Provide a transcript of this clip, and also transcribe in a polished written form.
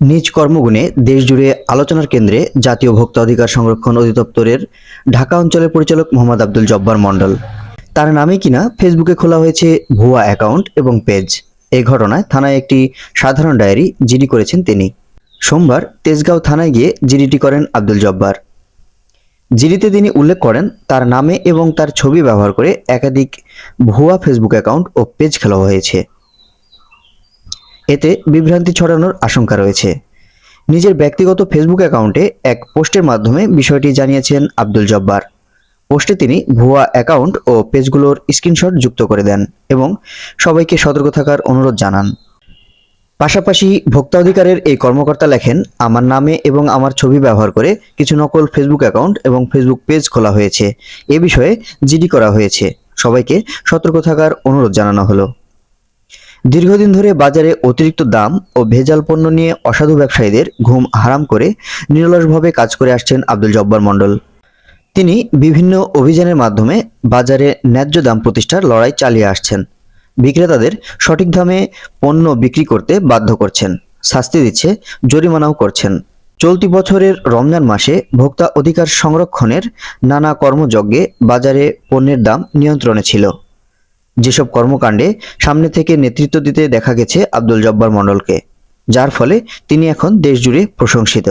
নিজ কর্মগুণে দেশজুড়ে আলোচনার কেন্দ্রে জাতীয় ভোক্তা অধিকার সংরক্ষণ অধিদপ্তরের ঢাকা অঞ্চলের পরিচালক মোহাম্মদ আব্দুল জব্বার মণ্ডল। তার নামে কিনা ফেসবুকে খোলা হয়েছে ভুয়া অ্যাকাউন্ট এবং পেজ। এই ঘটনায় থানায় একটি সাধারণ ডায়েরি জিডি করেছেন তিনি। সোমবার তেজগাঁও থানায় গিয়ে জিডিটি করেন আব্দুল জব্বার। জিডিতে তিনি উল্লেখ করেন তার নামে এবং তার ছবি ব্যবহার করে একাধিক ভুয়া ফেসবুক অ্যাকাউন্ট ও পেজ খোলা হয়েছে। এতে বিভ্রান্তি ছড়ানোর আশঙ্কা রয়েছে। নিজের ব্যক্তিগত ফেসবুক অ্যাকাউন্টে এক পোস্টের মাধ্যমে বিষয়টি জানিয়েছেন আব্দুল জব্বার। পোস্টে তিনি ভুয়া অ্যাকাউন্ট ও পেজগুলোর স্ক্রিনশট যুক্ত করে দেন এবং সবাইকে সতর্ক থাকার অনুরোধ জানান। পাশাপাশি ভোক্তা অধিকারের এই কর্মকর্তা লেখেন, আমার নামে এবং আমার ছবি ব্যবহার করে কিছু নকল ফেসবুক অ্যাকাউন্ট এবং ফেসবুক পেজ খোলা হয়েছে। এ বিষয়ে জিডি করা হয়েছে। সবাইকে সতর্ক থাকার অনুরোধ জানানো হলো। দীর্ঘদিন ধরে বাজারে অতিরিক্ত দাম ও ভেজাল পণ্য নিয়ে অসাধু ব্যবসায়ীদের ঘুম হারাম করে নিরলসভাবে কাজ করে আসছেন আব্দুল জব্বার মণ্ডল। তিনি বিভিন্ন অভিযানের মাধ্যমে বাজারে ন্যায্য দাম প্রতিষ্ঠার লড়াই চালিয়ে আসছেন। বিক্রেতাদের সঠিক দামে পণ্য বিক্রি করতে বাধ্য করছেন, শাস্তি দিচ্ছে, জরিমানাও করছেন। চলতি বছরের রমজান মাসে ভোক্তা অধিকার সংরক্ষণের নানা কর্মযজ্ঞে বাজারে পণ্যের দাম নিয়ন্ত্রণে ছিল। যেসব কর্মকাণ্ডে সামনে থেকে নেতৃত্ব দিতে দেখা গেছে আব্দুল জব্বার মণ্ডলকে, যার ফলে তিনি এখন দেশজুড়ে প্রশংসিত।